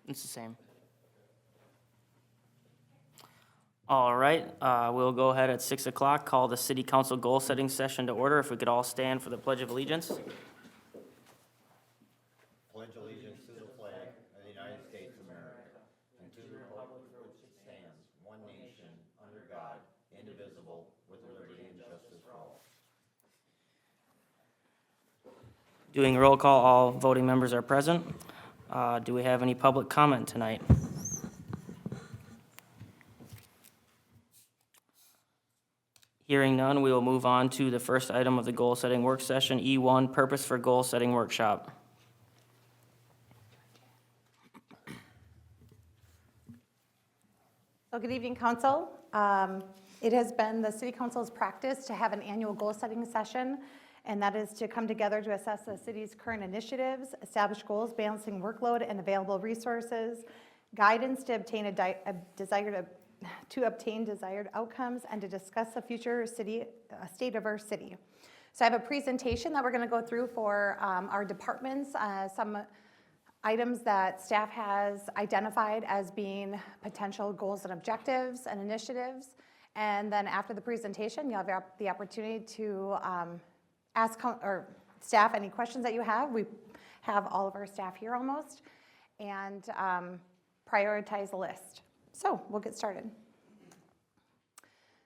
It's the same. All right, we'll go ahead at 6 o'clock, call the city council goal-setting session to order. If we could all stand for the Pledge of Allegiance. Pledge allegiance to the flag of the United States of America and to the republic for which it stands, one nation, under God, indivisible, with liberty and justice for all. Doing roll call, all voting members are present. Do we have any public comment tonight? Hearing none, we will move on to the first item of the goal-setting work session, E1, Purpose for Goal-Setting Workshop. So good evening, council. It has been the city council's practice to have an annual goal-setting session, and that is to come together to assess the city's current initiatives, establish goals, balancing workload and available resources, guidance to obtain desired outcomes, and to discuss the future state of our city. So I have a presentation that we're going to go through for our departments, some items that staff has identified as being potential goals and objectives and initiatives. And then after the presentation, you'll have the opportunity to ask staff any questions that you have. We have all of our staff here almost, and prioritize the list. So we'll get started.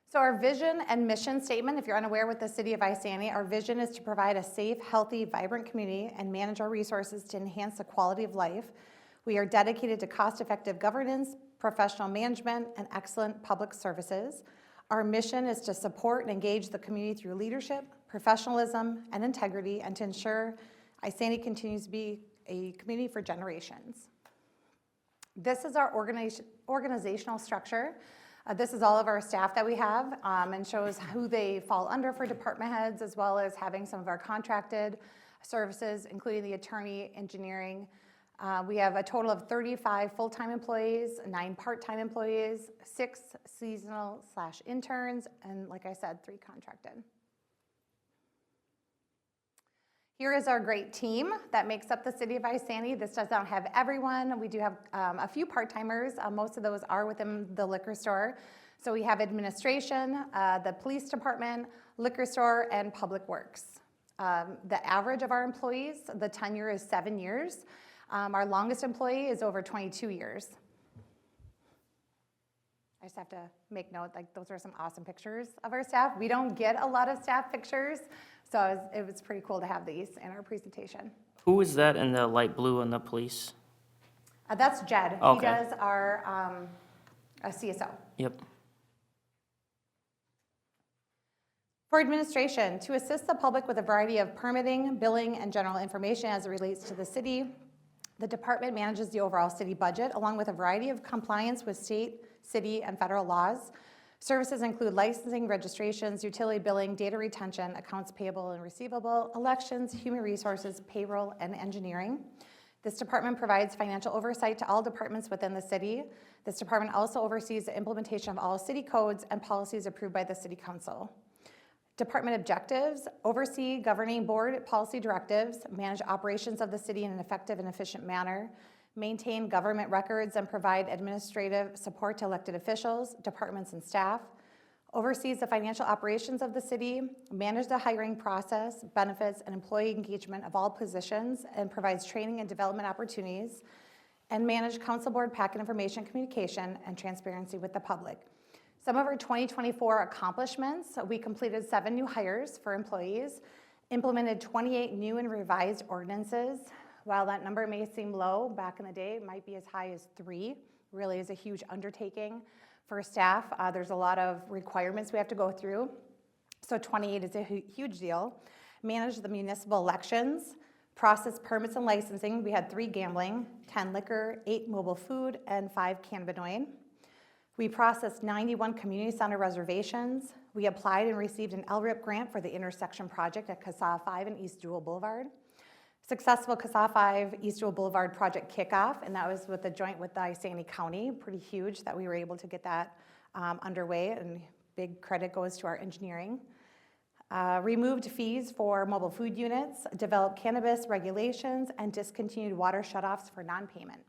So our vision and mission statement, if you're unaware with the City of Isanti, our vision is to provide a safe, healthy, vibrant community and manage our resources to enhance the quality of life. We are dedicated to cost-effective governance, professional management, and excellent public services. Our mission is to support and engage the community through leadership, professionalism, and integrity, and to ensure Isanti continues to be a community for generations. This is our organizational structure. This is all of our staff that we have, and shows who they fall under for department heads, as well as having some of our contracted services, including the attorney, engineering. We have a total of 35 full-time employees, 9 part-time employees, 6 seasonal/interns, and like I said, 3 contracted. Here is our great team that makes up the City of Isanti. This does not have everyone. We do have a few part-timers. Most of those are within the liquor store. So we have administration, the police department, liquor store, and public works. The average of our employees, the tenure is 7 years. Our longest employee is over 22 years. I just have to make note, like those are some awesome pictures of our staff. We don't get a lot of staff pictures, so it was pretty cool to have these in our presentation. Who is that in the light blue in the police? That's Jed. Okay. He does our CSO. Yep. For administration, to assist the public with a variety of permitting, billing, and general information as it relates to the city, the department manages the overall city budget along with a variety of compliance with state, city, and federal laws. Services include licensing, registrations, utility billing, data retention, accounts payable and receivable, elections, human resources, payroll, and engineering. This department provides financial oversight to all departments within the city. This department also oversees the implementation of all city codes and policies approved by the City Council. Department objectives: oversee governing board policy directives, manage operations of the city in an effective and efficient manner, maintain government records and provide administrative support to elected officials, departments, and staff, oversees the financial operations of the city, manage the hiring process, benefits, and employee engagement of all positions, and provides training and development opportunities, and manage council board packet information, communication, and transparency with the public. Some of our 2024 accomplishments: we completed 7 new hires for employees, implemented 28 new and revised ordinances. While that number may seem low, back in the day, it might be as high as 3. Really is a huge undertaking for staff. There's a lot of requirements we have to go through. So 28 is a huge deal. Manage the municipal elections, process permits and licensing. We had 3 gambling, 10 liquor, 8 mobile food, and 5 cannabinoid. We processed 91 community center reservations. We applied and received an LRIP grant for the intersection project at CASA 5 and East Jewell Boulevard. Successful CASA 5 East Jewell Boulevard project kickoff, and that was with the joint with the Isanti County. Pretty huge that we were able to get that underway, and big credit goes to our engineering. Removed fees for mobile food units, developed cannabis regulations, and discontinued water shutoffs for non-payment.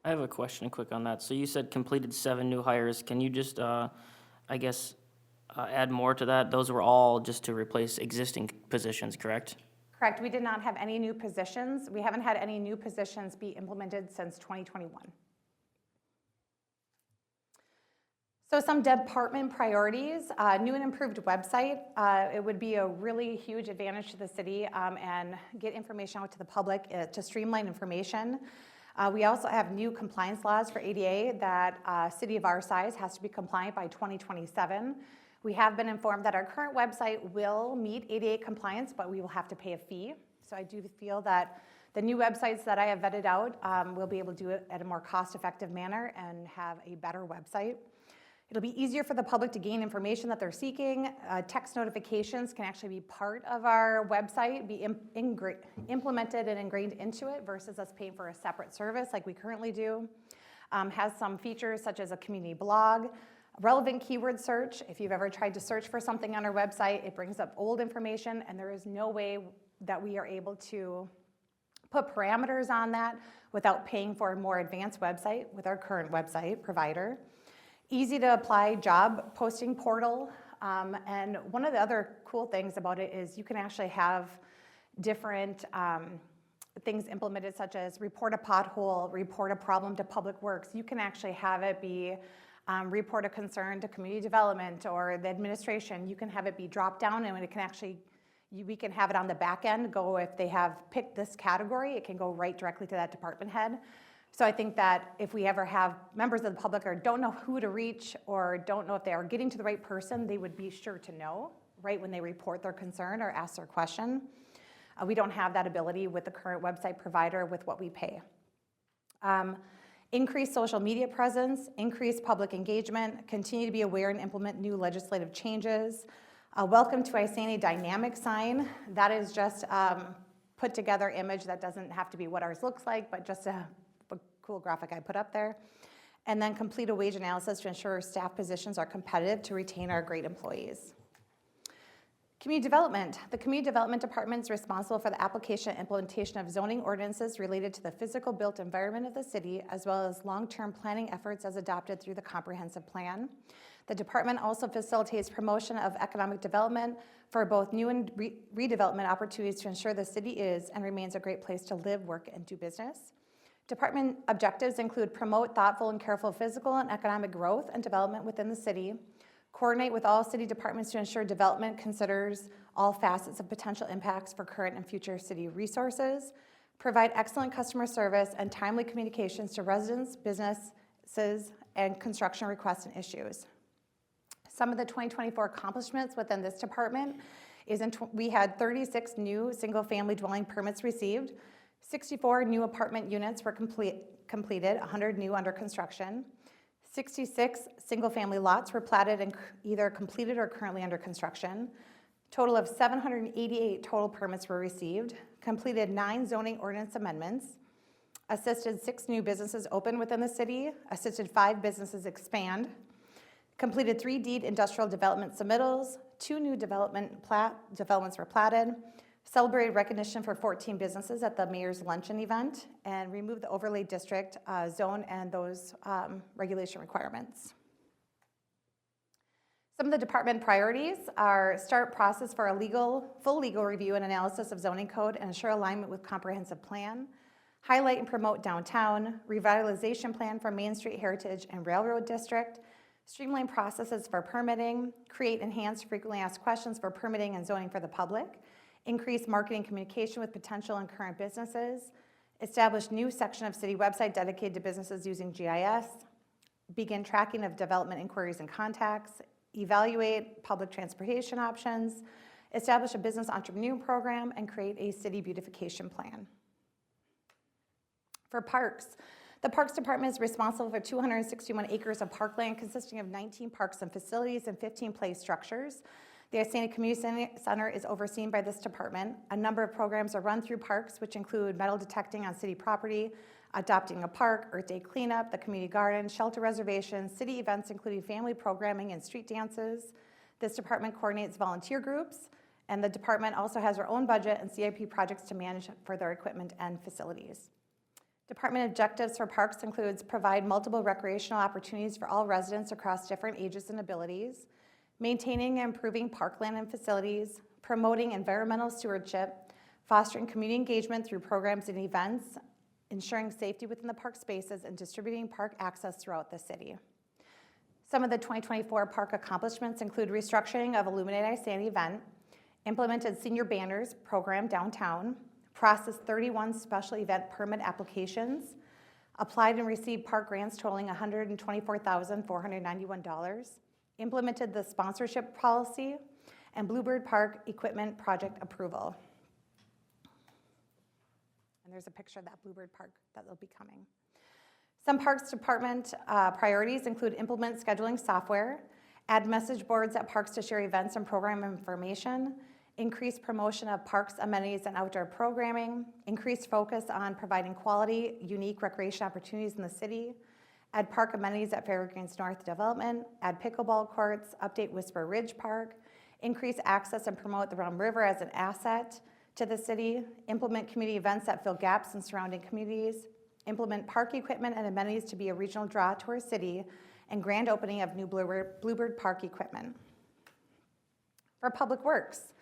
I have a question quick on that. So you said completed 7 new hires. Can you just, I guess, add more to that? Those were all just to replace existing positions, correct? Correct, we did not have any new positions. We haven't had any new positions be implemented since 2021. So some department priorities, new and improved website. It would be a really huge advantage to the city and get information out to the public to streamline information. We also have new compliance laws for ADA that a city of our size has to be compliant by 2027. We have been informed that our current website will meet ADA compliance, but we will have to pay a fee. So I do feel that the new websites that I have vetted out will be able to do it at a more cost-effective manner and have a better website. It'll be easier for the public to gain information that they're seeking. Text notifications can actually be part of our website, be implemented and ingrained into it versus us paying for a separate service like we currently do. Has some features such as a community blog, relevant keyword search. If you've ever tried to search for something on our website, it brings up old information, and there is no way that we are able to put parameters on that without paying for a more advanced website with our current website provider. Easy to apply job posting portal. And one of the other cool things about it is you can actually have different things implemented, such as report a pothole, report a problem to Public Works. You can actually have it be report a concern to community development or the administration. You can have it be dropped down, and it can actually, we can have it on the back end go, if they have picked this category, it can go right directly to that department head. So I think that if we ever have members of the public or don't know who to reach or don't know if they are getting to the right person, they would be sure to know right when they report their concern or ask their question. We don't have that ability with the current website provider with what we pay. Increase social media presence, increase public engagement, continue to be aware and implement new legislative changes. Welcome to Isani dynamic sign. That is just put together image that doesn't have to be what ours looks like, but just a cool graphic I put up there. And then complete a wage analysis to ensure staff positions are competitive to retain our great employees. Community development. The Community Development Department is responsible for the application and implementation of zoning ordinances related to the physical built environment of the city, as well as long-term planning efforts as adopted through the comprehensive plan. The department also facilitates promotion of economic development for both new and redevelopment opportunities to ensure the city is and remains a great place to live, work, and do business. Department objectives include promote thoughtful and careful physical and economic growth and development within the city, coordinate with all city departments to ensure development considers all facets of potential impacts for current and future city resources, provide excellent customer service and timely communications to residents, businesses, and construction requests and issues. Some of the 2024 accomplishments within this department is we had 36 new single-family dwelling permits received, 64 new apartment units were completed, 100 new under construction. 66 single-family lots were platted and either completed or currently under construction. Total of 788 total permits were received. Completed 9 zoning ordinance amendments. Assisted 6 new businesses open within the city. Assisted 5 businesses expand. Completed 3 deed industrial development submittals. 2 new developments were platted. Celebrated recognition for 14 businesses at the Mayor's Luncheon event, and removed the overlay district zone and those regulation requirements. Some of the department priorities are start process for a full legal review and analysis of zoning code and ensure alignment with comprehensive plan, highlight and promote downtown, revitalization plan for Main Street Heritage and Railroad District, streamline processes for permitting, create enhanced frequently asked questions for permitting and zoning for the public, increase marketing communication with potential and current businesses, establish new section of city website dedicated to businesses using GIS, begin tracking of development inquiries and contacts, evaluate public transportation options, establish a business entrepreneur program, and create a city beautification plan. For parks, the Parks Department is responsible for 261 acres of parkland consisting of 19 parks and facilities and 15 play structures. The Isani Community Center is overseen by this department. A number of programs are run through parks, which include metal detecting on city property, adopting a park, Earth Day cleanup, the community garden, shelter reservations, city events including family programming and street dances. This department coordinates volunteer groups, and the department also has their own budget and CIP projects to manage for their equipment and facilities. Department objectives for parks includes provide multiple recreational opportunities for all residents across different ages and abilities, maintaining and improving parkland and facilities, promoting environmental stewardship, fostering community engagement through programs and events, ensuring safety within the park spaces, and distributing park access throughout the city. Some of the 2024 park accomplishments include restructuring of Illuminate iSandy event, implemented senior banners program downtown, processed 31 special event permit applications, applied and received park grants totaling $124,491, implemented the sponsorship policy, and Bluebird Park equipment project approval. And there's a picture of that Bluebird Park that will be coming. Some Parks Department priorities include implement scheduling software, add message boards at parks to share events and program information, increase promotion of parks amenities and outdoor programming, increase focus on providing quality, unique recreation opportunities in the city, add park amenities at Fairgrounds North Development, add pickleball courts, update Whisper Ridge Park, increase access and promote the Rum River as an asset to the city, implement community events that fill gaps in surrounding communities, implement park equipment and amenities to be a regional draw to our city, and grand opening of new Bluebird Park equipment. For Public Works,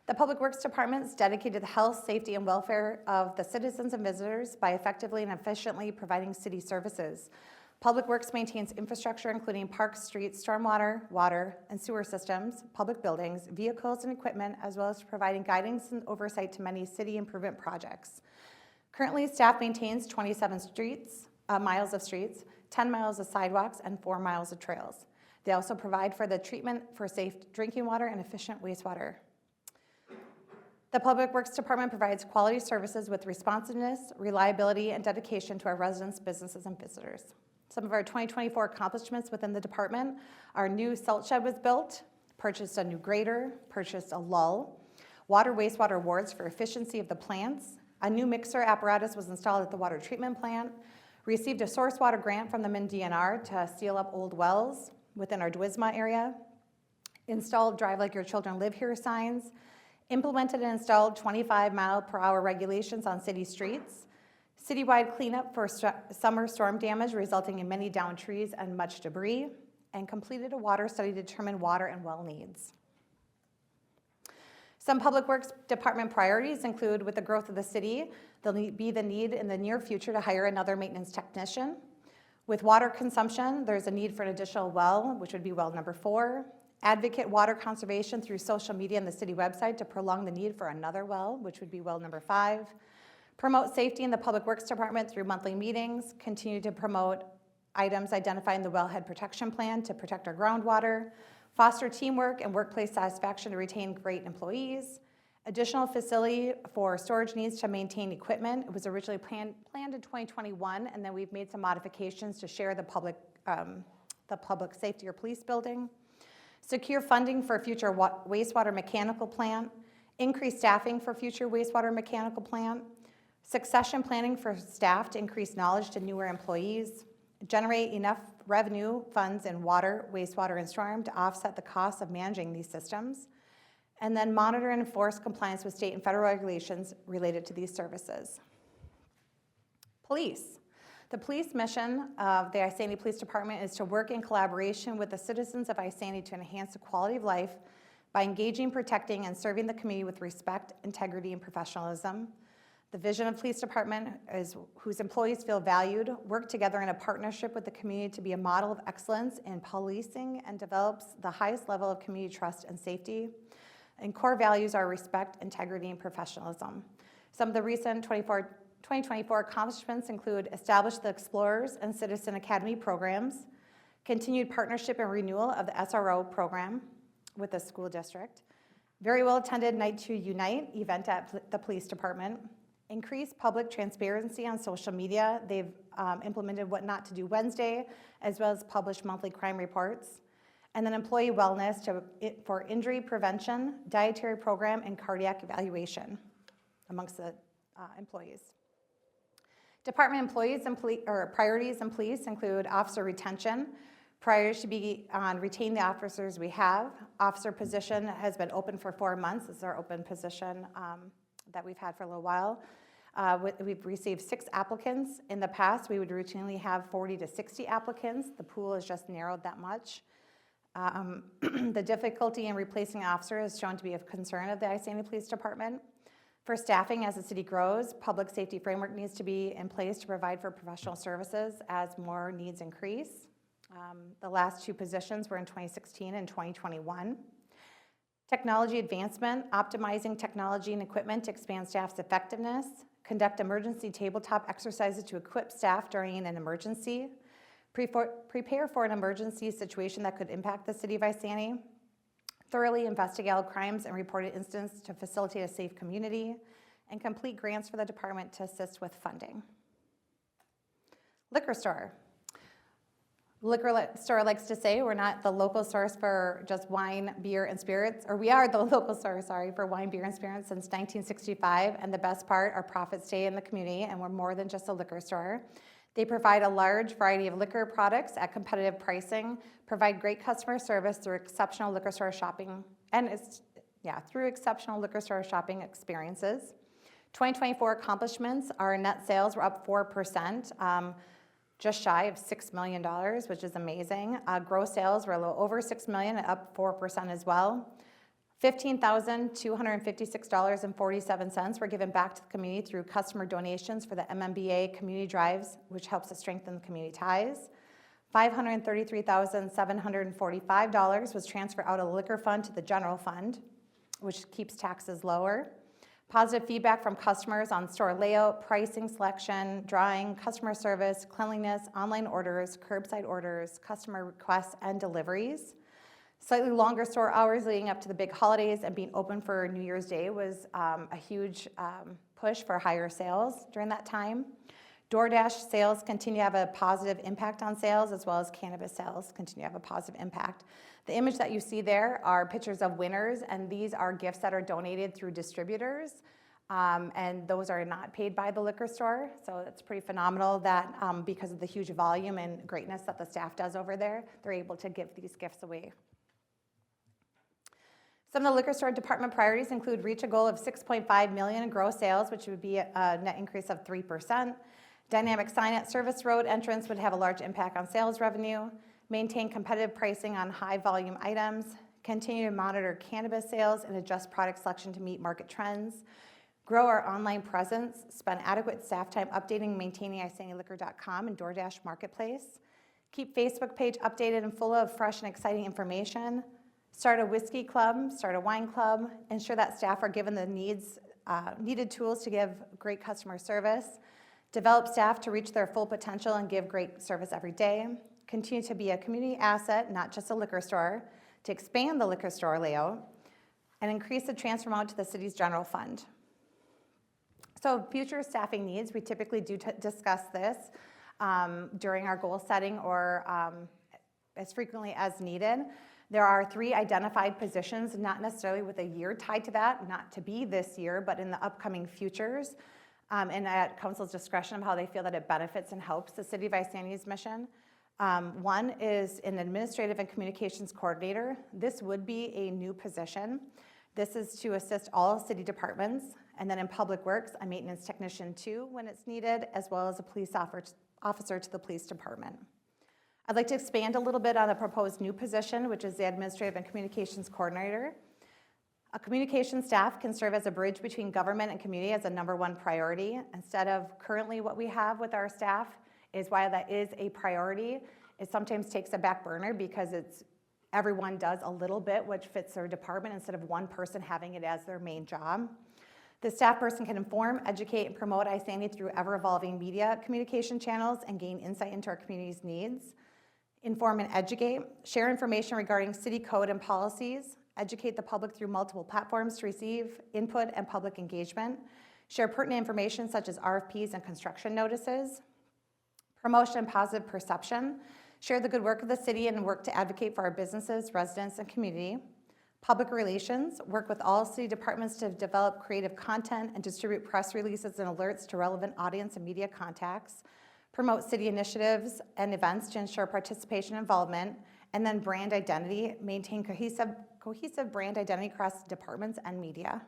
the Public Works Department is dedicated to the health, safety, and welfare of the citizens and visitors by effectively and efficiently providing city services. Public Works maintains infrastructure including parks, streets, stormwater, water, and sewer systems, public buildings, vehicles, and equipment, as well as providing guidance and oversight to many city improvement projects. Currently, staff maintains 27 miles of streets, 10 miles of sidewalks, and 4 miles of trails. They also provide for the treatment for safe drinking water and efficient wastewater. The Public Works Department provides quality services with responsiveness, reliability, and dedication to our residents, businesses, and visitors. Some of our 2024 accomplishments within the department are new salt shed was built, purchased a new grader, purchased a lull, water wastewater wards for efficiency of the plants, a new mixer apparatus was installed at the water treatment plant, received a source water grant from the MnDNR to seal up old wells within our Duisma area, installed Drive Like Your Children Live Here signs, implemented and installed 25-mile-per-hour regulations on city streets, citywide cleanup for summer storm damage resulting in many downed trees and much debris, and completed a water study to determine water and well needs. Some Public Works Department priorities include, with the growth of the city, there'll be the need in the near future to hire another maintenance technician. With water consumption, there's a need for an additional well, which would be well number 4. Advocate water conservation through social media and the city website to prolong the need for another well, which would be well number 5. Promote safety in the Public Works Department through monthly meetings. Continue to promote items identified in the Wellhead Protection Plan to protect our groundwater. Foster teamwork and workplace satisfaction to retain great employees. Additional facility for storage needs to maintain equipment. It was originally planned in 2021, and then we've made some modifications to share the public safety or police building. Secure funding for future wastewater mechanical plant. Increase staffing for future wastewater mechanical plant. Succession planning for staff to increase knowledge to newer employees. Generate enough revenue funds in water, wastewater, and storm to offset the costs of managing these systems. And then monitor and enforce compliance with state and federal regulations related to these services. Police. The police mission of the Isandy Police Department is to work in collaboration with the citizens of Isandy to enhance the quality of life by engaging, protecting, and serving the community with respect, integrity, and professionalism. The vision of police department is whose employees feel valued, work together in a partnership with the community to be a model of excellence in policing, and develops the highest level of community trust and safety. And core values are respect, integrity, and professionalism. Some of the recent 2024 accomplishments include establish the Explorers and Citizen Academy programs, continued partnership and renewal of the SRO program with the school district, very well attended Night to Unite event at the police department, increased public transparency on social media. They've implemented What Not to Do Wednesday, as well as published monthly crime reports. And then employee wellness for injury prevention, dietary program, and cardiac evaluation amongst the employees. Department employees and priorities in police include officer retention. Priorities should be on retain the officers we have. Officer position has been open for 4 months. This is our open position that we've had for a little while. We've received 6 applicants. In the past, we would routinely have 40 to 60 applicants. The pool has just narrowed that much. The difficulty in replacing an officer is shown to be of concern of the Isani Police Department. For staffing, as the city grows, public safety framework needs to be in place to provide for professional services as more needs increase. The last 2 positions were in 2016 and 2021. Technology advancement, optimizing technology and equipment to expand staff's effectiveness, conduct emergency tabletop exercises to equip staff during an emergency, prepare for an emergency situation that could impact the city of Isani, thoroughly investigate all crimes and reported incidents to facilitate a safe community, and complete grants for the department to assist with funding. Liquor store. Liquor store likes to say we're not the local source for just wine, beer, and spirits, or we are the local source, for wine, beer, and spirits since 1965, and the best part, our profits stay in the community, and we're more than just a liquor store. They provide a large variety of liquor products at competitive pricing, provide great customer service through exceptional liquor store shopping, through exceptional liquor store shopping experiences. 2024 accomplishments, our net sales were up 4%, just shy of $6 million, which is amazing. Gross sales were a little over $6 million, up 4% as well. $15,256.47 were given back to the community through customer donations for the MMBA community drives, which helps to strengthen the community ties. $533,745 was transferred out of the liquor fund to the general fund, which keeps taxes lower. Positive feedback from customers on store layout, pricing selection, drawing, customer service, cleanliness, online orders, curbside orders, customer requests, and deliveries. Slightly longer store hours leading up to the big holidays and being open for New Year's Day was a huge push for higher sales during that time. DoorDash sales continue to have a positive impact on sales, as well as cannabis sales continue to have a positive impact. The image that you see there are pictures of winners, and these are gifts that are donated through distributors, and those are not paid by the liquor store. So it's pretty phenomenal that because of the huge volume and greatness that the staff does over there, they're able to give these gifts away. Some of the liquor store department priorities include reach a goal of $6.5 million in gross sales, which would be a net increase of 3%. Dynamic sign at service road entrance would have a large impact on sales revenue. Maintain competitive pricing on high volume items. Continue to monitor cannabis sales and adjust product selection to meet market trends. Grow our online presence. Spend adequate staff time updating and maintaining IsaniLiquor.com and DoorDash Marketplace. Keep Facebook page updated and full of fresh and exciting information. Start a whiskey club, start a wine club, ensure that staff are given the needed tools to give great customer service, develop staff to reach their full potential and give great service every day, continue to be a community asset, not just a liquor store, to expand the liquor store layout, and increase the transfer amount to the city's general fund. So future staffing needs, we typically do discuss this during our goal setting or as frequently as needed. There are 3 identified positions, not necessarily with a year tied to that, not to be this year, but in the upcoming futures, and at council's discretion of how they feel that it benefits and helps the city of Isani's mission. One is an administrative and communications coordinator. This would be a new position. This is to assist all city departments, and then in public works, a maintenance technician too when it's needed, as well as a police officer to the police department. I'd like to expand a little bit on a proposed new position, which is the Administrative and Communications Coordinator. A communication staff can serve as a bridge between government and community as a #1 priority. Instead of currently what we have with our staff is while that is a priority, it sometimes takes a back burner because everyone does a little bit which fits their department instead of one person having it as their main job. The staff person can inform, educate, and promote Isani through ever-evolving media communication channels and gain insight into our community's needs. Inform and educate, share information regarding city code and policies, educate the public through multiple platforms to receive input and public engagement, share pertinent information such as RFPs and construction notices, promotion and positive perception, share the good work of the city and work to advocate for our businesses, residents, and community. Public relations, work with all city departments to develop creative content and distribute press releases and alerts to relevant audience and media contacts. Promote city initiatives and events to ensure participation and involvement, and then brand identity, maintain cohesive brand identity across departments and media.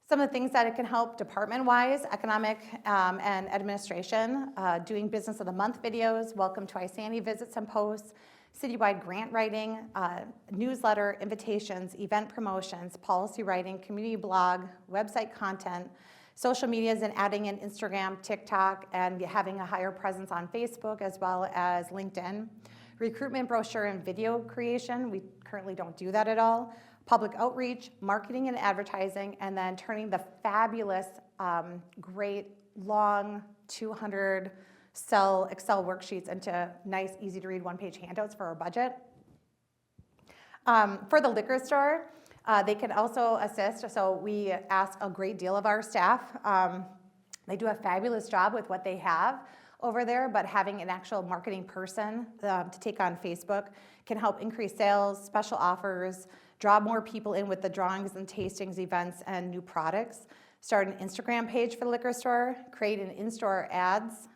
Some of the things that it can help department-wise, economic and administration, doing business of the month videos, welcome to Isani visits and posts, citywide grant writing, newsletter, invitations, event promotions, policy writing, community blog, website content, social medias, and adding in Instagram, TikTok, and having a higher presence on Facebook as well as LinkedIn. Recruitment brochure and video creation, we currently don't do that at all. Public outreach, marketing and advertising, and then turning the fabulous, great, long 200-cell Excel worksheets into nice, easy-to-read one-page handouts for our budget. For the liquor store, they can also assist, so we ask a great deal of our staff. They do a fabulous job with what they have over there, but having an actual marketing person to take on Facebook can help increase sales, special offers, draw more people in with the drawings and tastings, events, and new products. Start an Instagram page for the liquor store, create an in-store ads,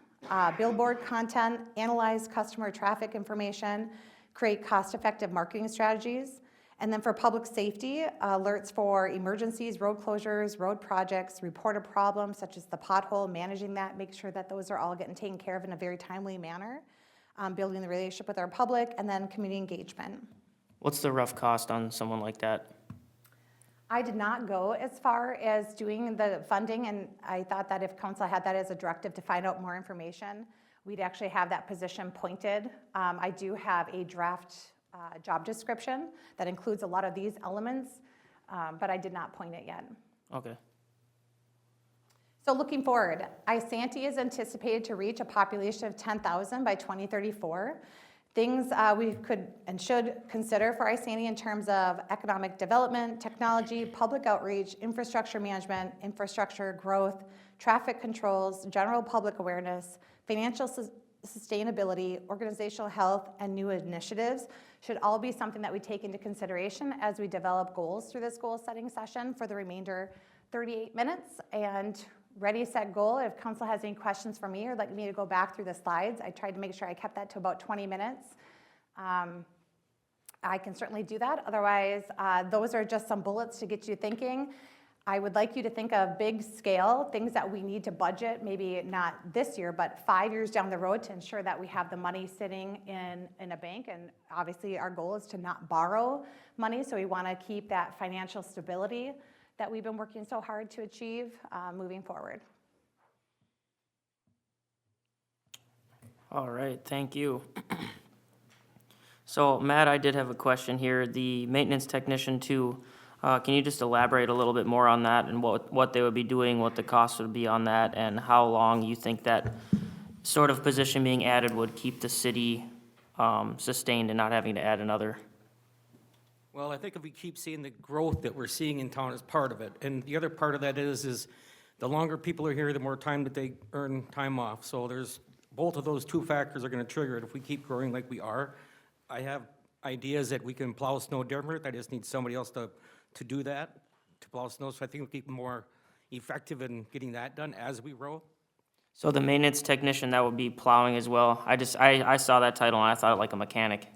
billboard content, analyze customer traffic information, create cost-effective marketing strategies. And then for public safety, alerts for emergencies, road closures, road projects, report a problem such as the pothole, managing that, make sure that those are all getting taken care of in a very timely manner, building the relationship with our public, and then community engagement. What's the rough cost on someone like that? I did not go as far as doing the funding, and I thought that if council had that as a directive to find out more information, we'd actually have that position pointed. I do have a draft job description that includes a lot of these elements, but I did not point it yet. Okay. So looking forward, Isanti is anticipated to reach a population of 10,000 by 2034. Things we could and should consider for Isanti in terms of economic development, technology, public outreach, infrastructure management, infrastructure growth, traffic controls, general public awareness, financial sustainability, organizational health, and new initiatives should all be something that we take into consideration as we develop goals through this goal setting session for the remainder 38 minutes. And ready, set, goal. If council has any questions for me or like me to go back through the slides, I tried to make sure I kept that to about 20 minutes. I can certainly do that. Otherwise, those are just some bullets to get you thinking. I would like you to think of big scale, things that we need to budget, maybe not this year, but 5 years down the road to ensure that we have the money sitting in a bank. And obviously our goal is to not borrow money, so we want to keep that financial stability that we've been working so hard to achieve moving forward. All right, thank you. So Matt, I did have a question here. The maintenance technician too, can you just elaborate a little bit more on that and what they would be doing, what the cost would be on that, and how long you think that sort of position being added would keep the city sustained and not having to add another? Well, I think if we keep seeing the growth that we're seeing in town as part of it, and the other part of that is the longer people are here, the more time that they earn time off. So there's, both of those two factors are gonna trigger it if we keep growing like we are. I have ideas that we can plow snow different. I just need somebody else to do that, to plow snow. So I think we'll keep more effective in getting that done as we grow. So the maintenance technician, that would be plowing as well? I saw that title and I thought like a mechanic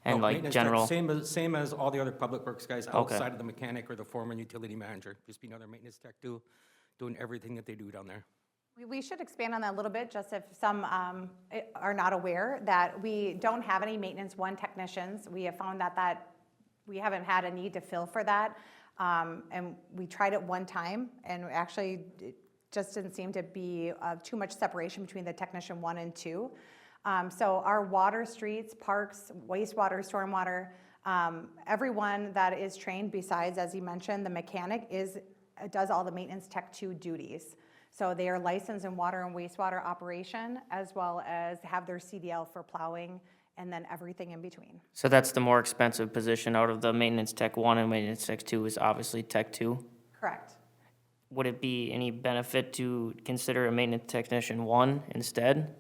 and No, like maintenance tech, general. Same as all the other public works guys Okay. outside of the mechanic or the foreman utility manager. Just be another maintenance tech doing everything that they do down there. We should expand on that a little bit, just if some are not aware that we don't have any maintenance one technicians. We have found that we haven't had a need to fill for that. And we tried it one time, and actually it just didn't seem to be too much separation between the technician 1 and 2. So our water, streets, parks, wastewater, stormwater, everyone that is trained besides, as you mentioned, the mechanic does all the maintenance tech 2 duties. So they are licensed in water and wastewater operation, as well as have their CDL for plowing, and then everything in between. So that's the more expensive position out of the maintenance tech 1 and maintenance tech 2 is obviously tech 2? Correct. Would it be any benefit to consider a maintenance technician 1 instead?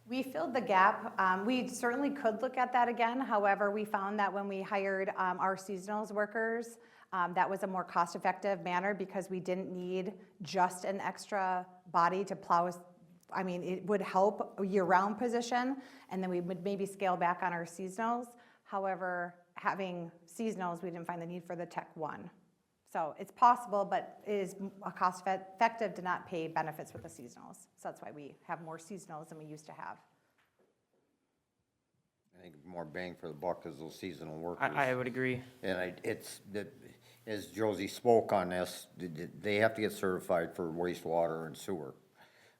We filled the gap. We certainly could look at that again. However, we found that when we hired our seasonals workers, that was a more cost-effective manner because we didn't need just an extra body to plow. I mean, it would help a year-round position, and then we would maybe scale back on our seasonals. However, having seasonals, we didn't find the need for the tech 1. So it's possible, but it is cost effective to not pay benefits with the seasonals. So that's why we have more seasonals than we used to have. I think more bang for the buck is those seasonal workers. I would agree. And it's, as Josie spoke on this, they have to get certified for wastewater and sewer,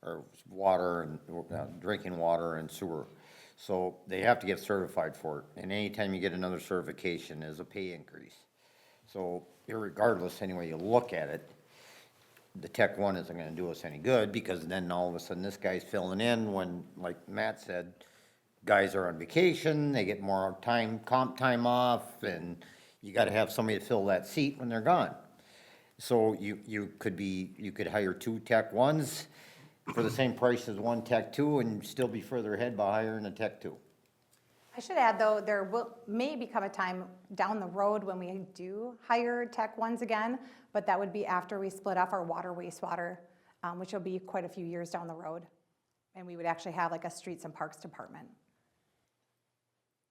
or water and, drinking water and sewer. So they have to get certified for it, and anytime you get another certification is a pay increase. So irregardless, any way you look at it, the Tech 1 isn't gonna do us any good, because then all of a sudden this guy's filling in when, like Matt said, guys are on vacation, they get more comp time off, and you gotta have somebody to fill that seat when they're gone. So you could hire 2 Tech 1s for the same price as 1 Tech 2 and still be further ahead by hiring a Tech 2. I should add, though, there may become a time down the road when we do hire Tech 1s again, but that would be after we split off our water wastewater, which will be quite a few years down the road. And we would actually have like a streets and parks department.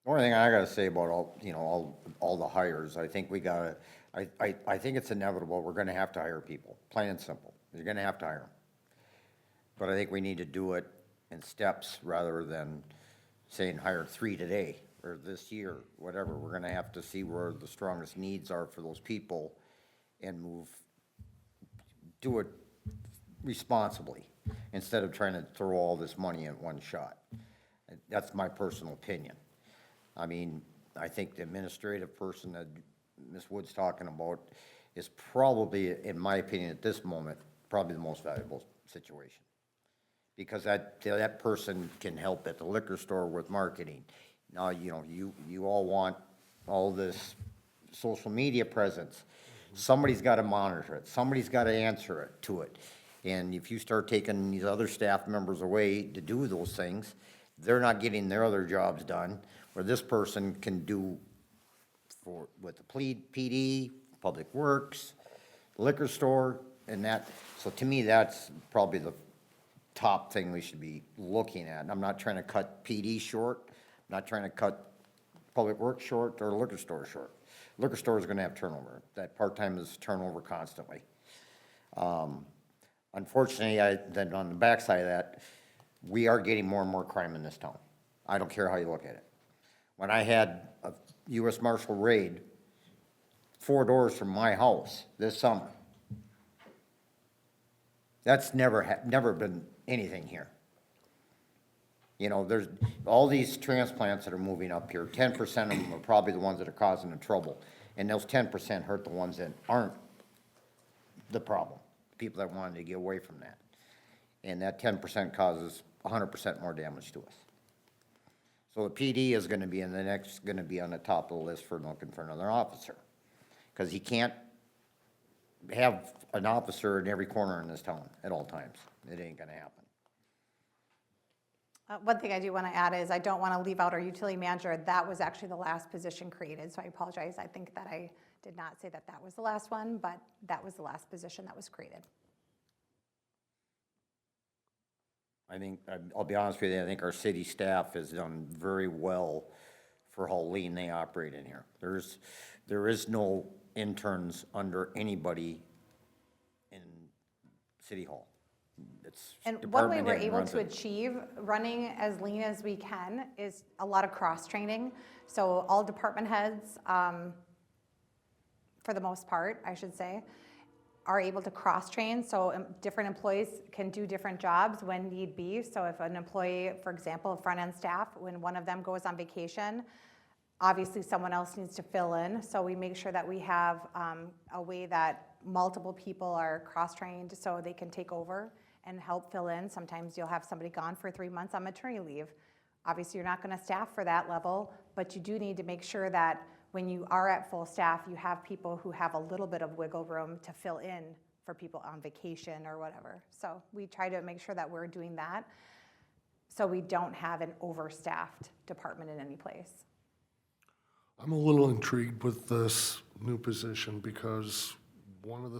The only thing I gotta say about all the hires, I think we gotta, I think it's inevitable, we're gonna have to hire people, plain and simple. You're gonna have to hire them. But I think we need to do it in steps rather than saying hire 3 today or this year, whatever. We're gonna have to see where the strongest needs are for those people and do it responsibly instead of trying to throw all this money in one shot. That's my personal opinion. I mean, I think the administrative person that Ms. Wood's talking about is probably, in my opinion, at this moment, probably the most valuable situation. Because that person can help at the liquor store with marketing. Now, you all want all this social media presence. Somebody's gotta monitor it, somebody's gotta answer to it. And if you start taking these other staff members away to do those things, they're not getting their other jobs done, where this person can do with the PD, Public Works, liquor store, and that. So to me, that's probably the top thing we should be looking at. And I'm not trying to cut PD short, I'm not trying to cut Public Works short or liquor store short. Liquor store is gonna have turnover. That part-time is turnover constantly. Unfortunately, then on the backside of that, we are getting more and more crime in this town. I don't care how you look at it. When I had a U.S. Marshal raid 4 doors from my house this summer, that's never been anything here. There's all these transplants that are moving up here, 10% of them are probably the ones that are causing the trouble. And those 10% hurt the ones that aren't the problem, people that wanted to get away from that. And that 10% causes 100% more damage to us. So the PD is gonna be gonna be on the top of the list for looking for another officer. Because he can't have an officer in every corner in this town at all times. It ain't gonna happen. One thing I do want to add is I don't want to leave out our utility manager. That was actually the last position created, so I apologize. I think that I did not say that that was the last one, but that was the last position that was created. I think, I'll be honest with you, I think our city staff has done very well for how lean they operate in here. There is no interns under anybody in City Hall. It's And one way department we're head able runs to it. achieve running as lean as we can is a lot of cross-training. So all department heads, for the most part, I should say, are able to cross-train. So different employees can do different jobs when need be. So if an employee, for example, front-end staff, when one of them goes on vacation, obviously someone else needs to fill in. So we make sure that we have a way that multiple people are cross-trained so they can take over and help fill in. Sometimes you'll have somebody gone for 3 months on maternity leave. Obviously, you're not going to staff for that level, but you do need to make sure that when you are at full staff, you have people who have a little bit of wiggle room to fill in for people on vacation or whatever. So we try to make sure that we're doing that so we don't have an overstaffed department in any place. I'm a little intrigued with this new position because one of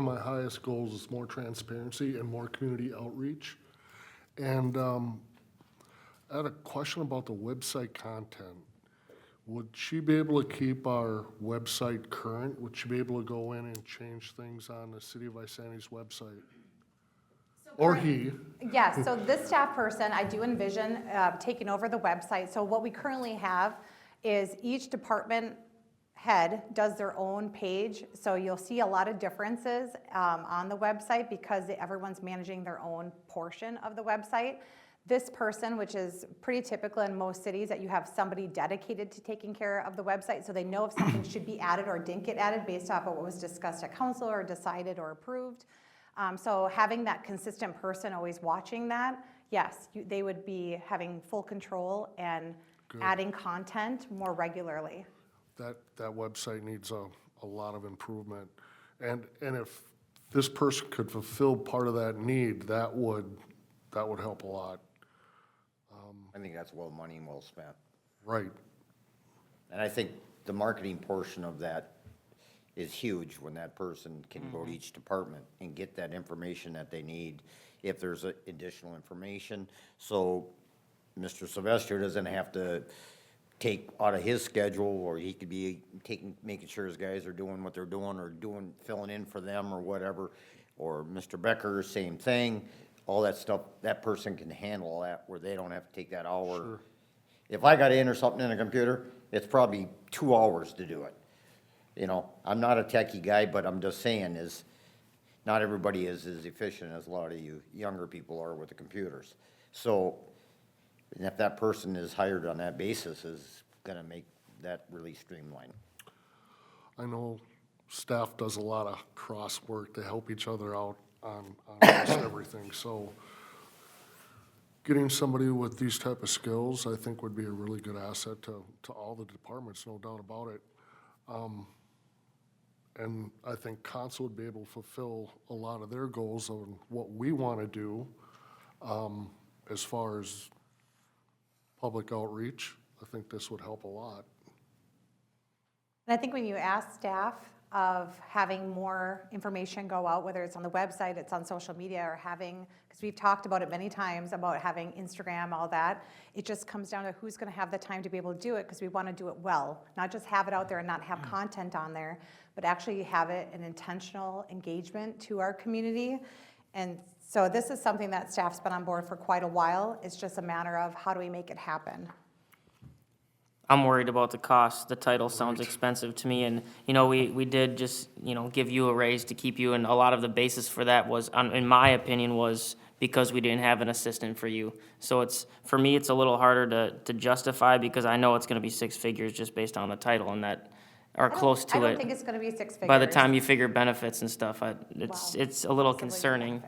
my highest goals is more transparency and more community outreach. And I had a question about the website content. Would she be able to keep our website current? Would she be able to go in and change things on the City of Isani's website? Or he? Yes, so this staff person, I do envision taking over the website. So what we currently have is each department head does their own page. So you'll see a lot of differences on the website because everyone's managing their own portion of the website. This person, which is pretty typical in most cities, that you have somebody dedicated to taking care of the website, so they know if something should be added or didn't get added based off of what was discussed at council or decided or approved. So having that consistent person always watching that, yes, they would be having full control and adding content more regularly. That website needs a lot of improvement. And if this person could fulfill part of that need, that would help a lot. I think that's well money well spent. Right. And I think the marketing portion of that is huge when that person can go to each department and get that information that they need, if there's additional information. So Mr. Sylvester doesn't have to take out of his schedule, or he could be making sure his guys are doing what they're doing, or filling in for them or whatever. Or Mr. Becker, same thing. All that stuff, that person can handle that where they don't have to take that hour. Sure. If I gotta enter something in a computer, it's probably 2 hours to do it. You know, I'm not a techie guy, but I'm just saying is, not everybody is as efficient as a lot of you younger people are with the computers. So, and if that person is hired on that basis, is gonna make that really streamlined. I know staff does a lot of cross work to help each other out on almost everything, so getting somebody with these type of skills, I think would be a really good asset to all the departments, no doubt about it. And I think council would be able to fulfill a lot of their goals on what we want to do as far as public outreach. I think this would help a lot. And I think when you ask staff of having more information go out, whether it's on the website, it's on social media, or having, because we've talked about it many times, about having Instagram, all that, it just comes down to who's going to have the time to be able to do it, because we want to do it well. Not just have it out there and not have content on there, but actually have it an intentional engagement to our community. And so this is something that staff's been on board for quite a while. It's just a matter of how do we make it happen. I'm worried about the cost. The title sounds expensive to me, and, you know, we did just, you know, give you a raise to keep you, and a lot of the basis for that was, in my opinion, was because we didn't have an assistant for you. So it's, for me, it's a little harder to justify, because I know it's gonna be 6 figures just based on the title and that, or close to I don't think it. it's going to be 6 figures. By the time you figure benefits and stuff, Wow. it's a little Possibly concerning.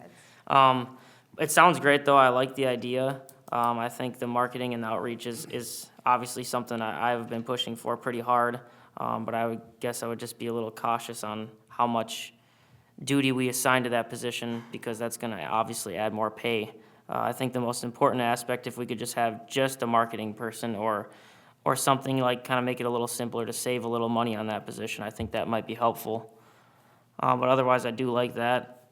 benefits. It sounds great, though. I like the idea. I think the marketing and outreach is obviously something I've been pushing for pretty hard. But I would guess I would just be a little cautious on how much duty we assign to that position, because that's gonna obviously add more pay. I think the most important aspect, if we could just have just a marketing person, or something like, kind of make it a little simpler to save a little money on that position, I think that might be helpful. But otherwise, I do like that.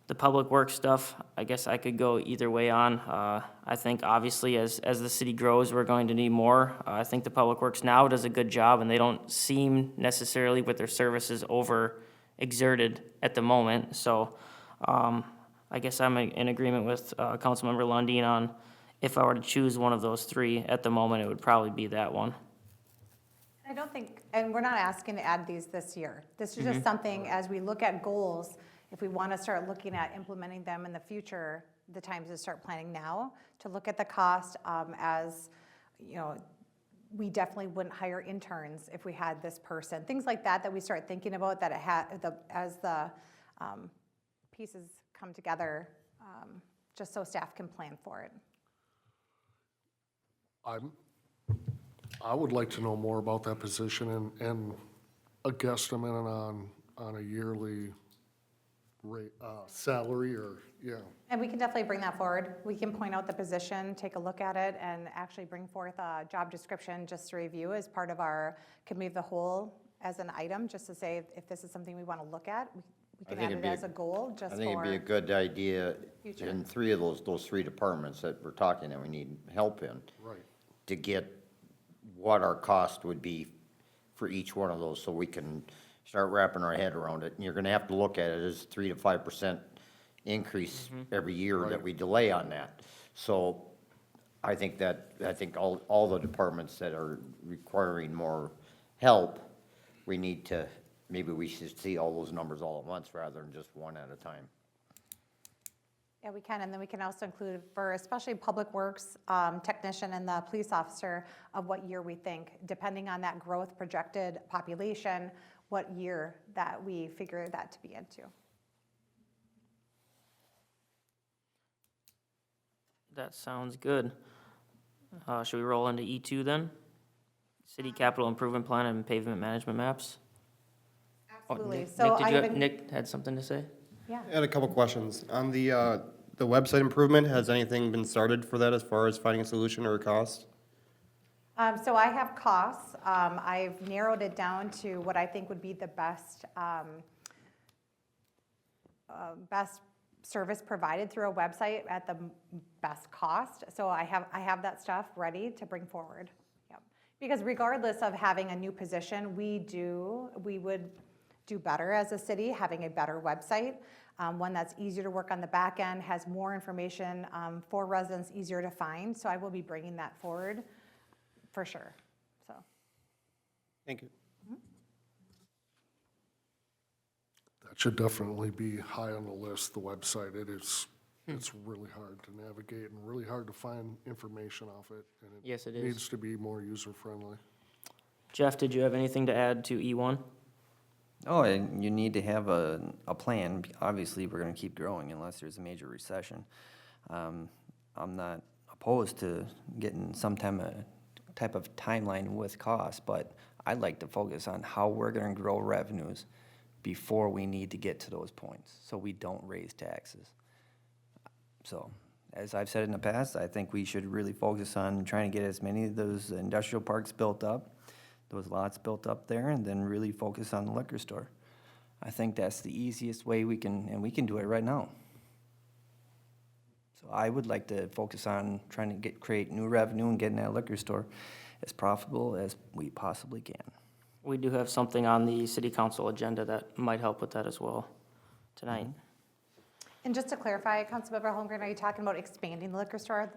The public works stuff, I guess I could go either way on. I think obviously as the city grows, we're going to need more. I think the public works now does a good job, and they don't seem necessarily with their services over exerted at the moment. So I guess I'm in agreement with Councilmember Lundin on, if I were to choose one of those 3 at the moment, it would probably be that one. I don't think, and we're not asking to add these this year. This is just something, as we look at goals, if we want to start looking at implementing them in the future, the time to start planning now, to look at the cost, as, you know, we definitely wouldn't hire interns if we had this person. Things like that we start thinking about, that as the pieces come together, just so staff can plan for it. I would like to know more about that position and a guesstimate on a yearly rate, salary, or, yeah. And we can definitely bring that forward. We can point out the position, take a look at it, and actually bring forth a job description just to review as part of our committee of the whole as an item, just to say if this is something we want to look at, we can think add it'd it be as a goal just I for. think it'd be a good idea future. in 3 of those 3 departments that we're talking that we need help in, Right. to get what our cost would be for each one of those, so we can start wrapping our head around it. And you're gonna have to look at it as 3 to 5% increase every year that we delay on that. So I think all the departments that are requiring more help, maybe we should see all those numbers all at once rather than just one at a time. Yeah, we can, and then we can also include for especially Public Works technician and the police officer of what year we think, depending on that growth projected population, what year that we figure that to be into. That sounds good. Should we roll into E2 then? City capital improvement plan and pavement management maps? Oh, Absolutely. Nick, So I even- Nick had something to say? Yeah. I had a couple questions. On the website improvement, has anything been started for that as far as finding a solution or a cost? So I have costs. I've narrowed it down to what I think would be the best, best service provided through a website at the best cost. So I have that stuff ready to bring forward. Yep. Because regardless of having a new position, we would do better as a city, having a better website, one that's easier to work on the back end, has more information for residents, easier to find. So I will be bringing that forward for sure, so. Thank you. That should definitely be high on the list, the website. It's really hard to navigate and really hard to find information off it. And Yes, it is. needs to be more user-friendly. Jeff, did you have anything to add to E1? Oh, and you need to have a plan. Obviously, we're gonna keep growing unless there's a major recession. I'm not opposed to getting some type of timeline with costs, but I'd like to focus on how we're gonna grow revenues before we need to get to those points, so we don't raise taxes. So, as I've said in the past, I think we should really focus on trying to get as many of those industrial parks built up, those lots built up there, and then really focus on the liquor store. I think that's the easiest way we can, and we can do it right now. So I would like to focus on trying to create new revenue and getting that liquor store as profitable as we possibly can. We do have something on the city council agenda that might help with that as well tonight. And just to clarify, Councilmember Holmgren, are you talking about expanding the liquor store?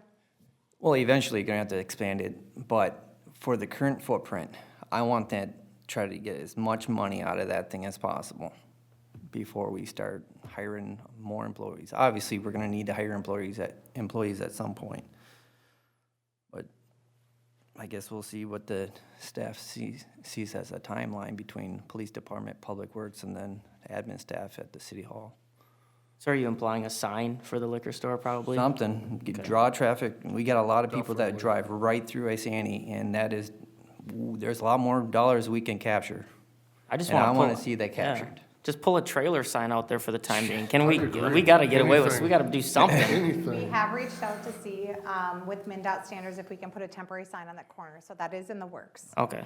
Well, eventually you're gonna have to expand it, but for the current footprint, I want that, try to get as much money out of that thing as possible before we start hiring more employees. Obviously, we're gonna need to hire employees at some point. But I guess we'll see what the staff sees as a timeline between police department, public works, and then admin staff at the city hall. So are you implying a sign for the liquor store probably? Something, draw traffic. We got a lot of people that drive right through Isani, and there's a lot more dollars we can capture. I just And I want wanna to see that captured. Just pull a trailer sign out there for the time being. Can we, I'd agree. we gotta get away with this. We Anything. gotta do something. We Anything. have reached out to see with MnDOT standards if we can put a temporary sign on that corner, so that is in the works. Okay.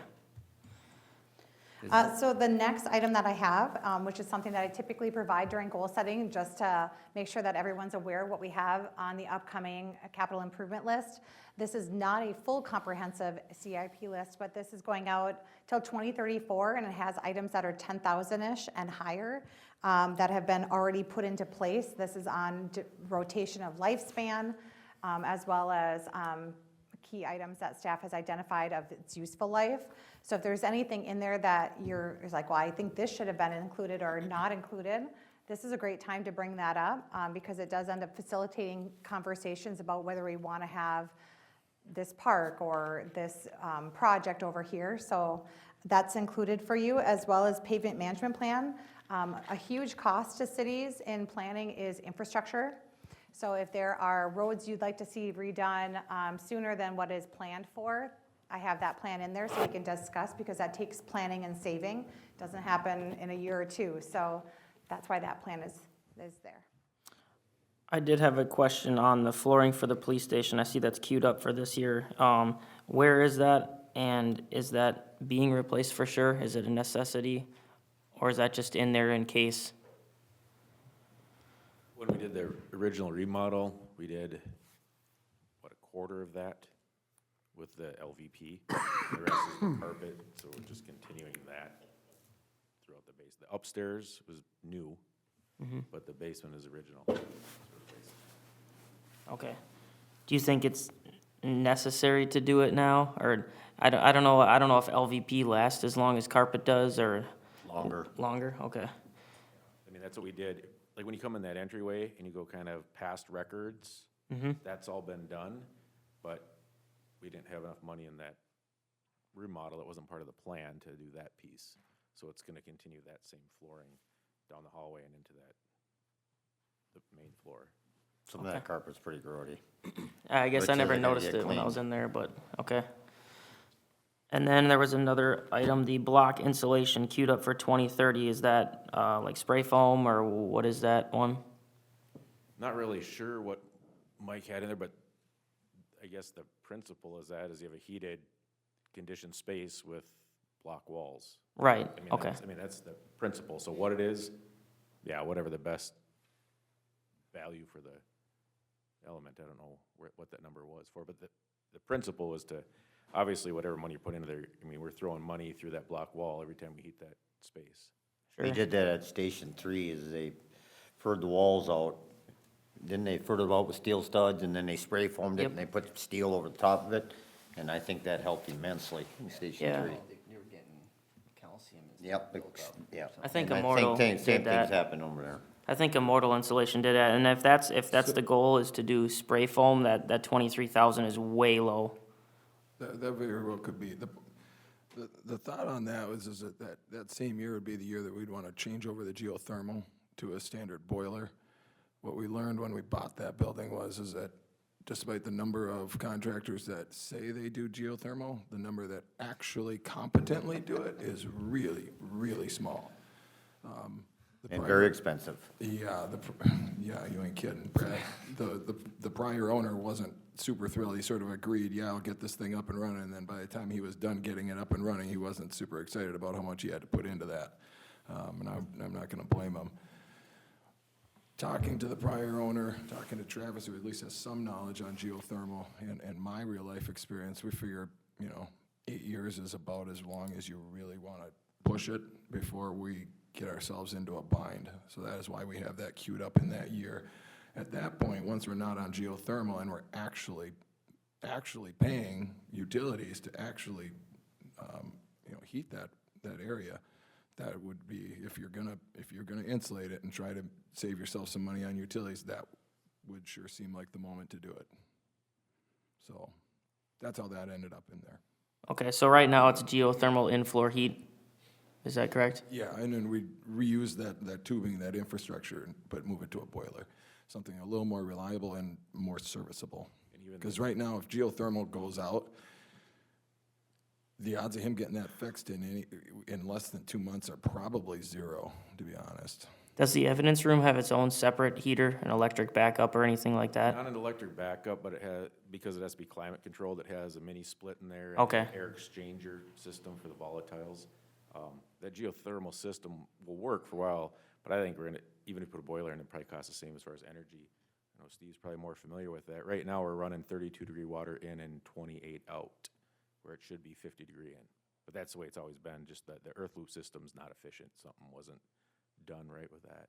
So the next item that I have, which is something that I typically provide during goal setting, just to make sure that everyone's aware of what we have on the upcoming capital improvement list. This is not a full comprehensive CIP list, but this is going out till 2034, and it has items that are 10,000-ish and higher that have been already put into place. This is on rotation of lifespan, as well as key items that staff has identified of its useful life. So if there's anything in there that you're like, well, I think this should have been included or not included, this is a great time to bring that up because it does end up facilitating conversations about whether we want to have this park or this project over here. So that's included for you, as well as pavement management plan. A huge cost to cities in planning is infrastructure. So if there are roads you'd like to see redone sooner than what is planned for, I have that plan in there so we can discuss, because that takes planning and saving. Doesn't happen in a year or two. So that's why that plan is there. I did have a question on the flooring for the police station. I see that's queued up for this year. Where is that, and is that being replaced for sure? Is it a necessity, or is that just in there in case? When we did the original remodel, we did, what, a quarter of that with the LVP. The rest is the carpet, so we're just continuing that throughout the base. The upstairs was new, but the basement is original. Okay. Do you think it's necessary to do it now, or, I don't know if LVP lasts as long as carpet does, or Longer. longer? Okay. I mean, that's what we did. Like, when you come in that entryway and you go kind of past records, that's all been done, but we didn't have enough money in that remodel. It wasn't part of the plan to do that piece. So it's gonna continue that same flooring down the hallway and into the main floor. Some of that carpet's pretty grody. I guess I Which never they gotta noticed get it when I cleaned. was in there, but, okay. And then there was another item, the block insulation queued up for 2030. Is that, like spray foam, or what is that one? Not really sure what Mike had in there, but I guess the principle is you have a heated, conditioned space with block walls. Right, I mean, okay. that's the principle. So what it is, yeah, whatever the best value for the element, I don't know what that number was for, but the principle was to, obviously, whatever money you put into there, I mean, we're throwing money through that block wall every time we heat that space. They Sure. did that at Station 3, is they furred the walls out. Then they furred it out with steel studs, and then they spray foamed it, Yep. and they put steel over the top of it. And I think that helped immensely in Station Yeah. 3. They were getting calcium and Yep, built up. yeah. I think And Immortal same did things that. happen over there. I think Immortal Insulation did that, and if that's the goal, is to do spray foam, that 23,000 is way low. That very well could be. The thought on that was is that same year would be the year that we'd want to change over the geothermal to a standard boiler. What we learned when we bought that building is that despite the number of contractors that say they do geothermal, the number that actually competently do it is really, really small. The And prior- very expensive. Yeah, yeah, you ain't kidding, Brad. The prior owner wasn't super thrilled. He sort of agreed, yeah, I'll get this thing up and running, and then by the time he was done getting it up and running, he wasn't super excited about how much he had to put into that. And I'm not gonna blame him. Talking to the prior owner, talking to Travis, who at least has some knowledge on geothermal, and my real-life experience, we figured, 8 years is about as long as you really wanna push it before we get ourselves into a bind. So that is why we have that queued up in that year. At that point, once we're not on geothermal and we're actually paying utilities to actually, heat that area, that would be, if you're gonna insulate it and try to save yourself some money on utilities, that would sure seem like the moment to do it. So that's how that ended up in there. Okay, so right now it's geothermal in-floor heat, is that correct? Yeah, and then we reuse that tubing, that infrastructure, but move it to a boiler. Something a little more reliable and more serviceable. Because right now, if geothermal goes out, the odds of him getting that fixed in less than 2 months are probably zero, to be honest. Does the evidence room have its own separate heater, an electric backup, or anything like that? Not an electric backup, but it has, because it has to be climate controlled, it has a mini split in there. and Okay. an air exchanger system for the volatiles. That geothermal system will work for a while, but I think even if you put a boiler in, it probably costs the same as far as energy. I know Steve's probably more familiar with that. Right now, we're running 32-degree water in and 28 out, where it should be 50-degree in. But that's the way it's always been, just that the earth loop system's not efficient. Something wasn't done right with that.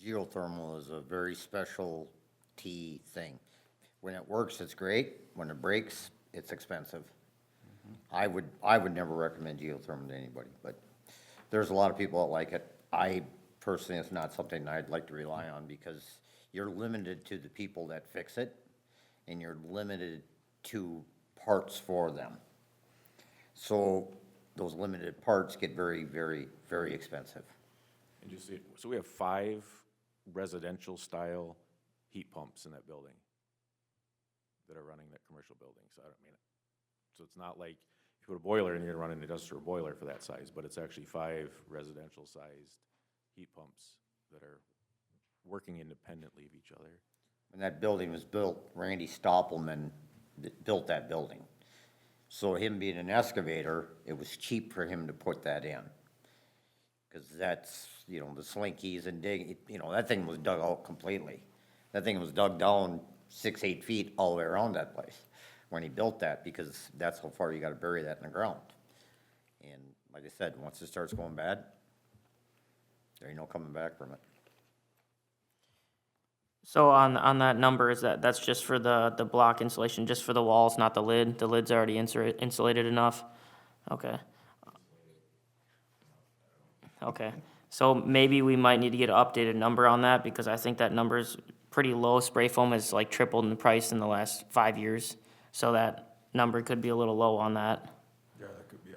Geothermal is a very specialty thing. When it works, it's great. When it breaks, it's expensive. I would never recommend geothermal to anybody, but there's a lot of people that like it. I personally, it's not something I'd like to rely on because you're limited to the people that fix it, and you're limited to parts for them. So those limited parts get very, very, very expensive. And just, so we have 5 residential-style heat pumps in that building that are running that commercial building, so so it's not like you put a boiler in, you're gonna run an industrial boiler for that size, but it's actually 5 residential-sized heat pumps that are working independently of each other. When that building was built, Randy Stoppelman built that building. So him being an excavator, it was cheap for him to put that in. Because that's, the slinkies and digging, that thing was dug out completely. That thing was dug down 6, 8 feet all the way around that place when he built that, because that's how far you gotta bury that in the ground. And like I said, once it starts going bad, there ain't no coming back from it. So on that number, that's just for the block insulation, just for the walls, not the lid? The lid's already insulated enough? Okay. Okay, so maybe we might need to get an updated number on that, because I think that number's pretty low. Spray foam has like tripled in price in the last 5 years, so that number could be a little low on that. Yeah, that could be,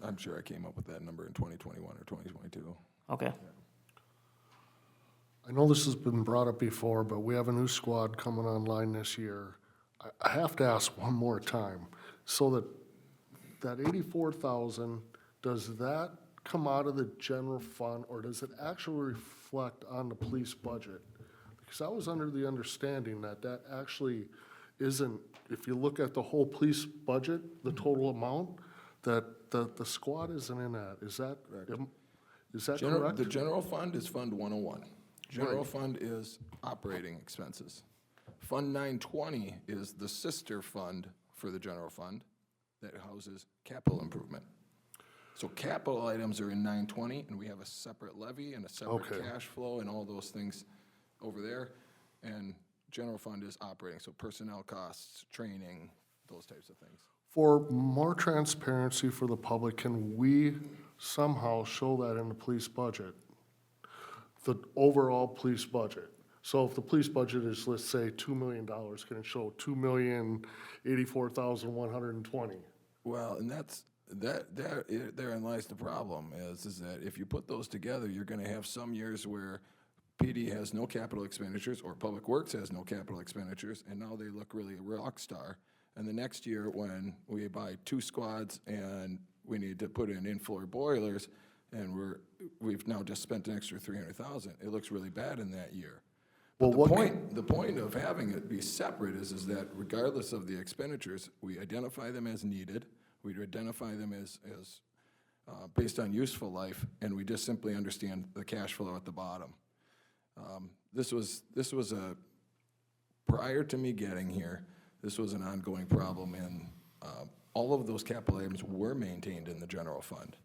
I'm sure I came up with that number in 2021 or 2022. Okay. I know this has been brought up before, but we have a new squad coming online this year. I have to ask one more time, so that 84,000, does that come out of the general fund, or does it actually reflect on the police budget? Because I was under the understanding that that actually isn't, if you look at the whole police budget, the total amount, that the squad isn't in that. Is that correct? The general fund is Fund 101. General fund is operating expenses. Fund 920 is the sister fund for the general fund that houses capital improvement. So capital items are in 920, and we have a separate levy and a separate Okay. cash flow and all those things over there. And general fund is operating, so personnel costs, training, those types of things. For more transparency for the public, can we somehow show that in the police budget? The overall police budget? So if the police budget is, let's say, $2 million, can it show 2,084,120? Well, and therein lies the problem, is that if you put those together, you're gonna have some years where PD has no capital expenditures, or Public Works has no capital expenditures, and now they look really a rock star. And the next year, when we buy 2 squads and we need to put in in-floor boilers, and we've now just spent an extra $300,000, it looks really bad in that year. Well, But what the point of having it be separate is that regardless of the expenditures, we identify them as needed, we identify them as based on useful life, and we just simply understand the cash flow at the bottom. This was prior to me getting here, this was an ongoing problem, and all of those capital items were maintained in the general fund.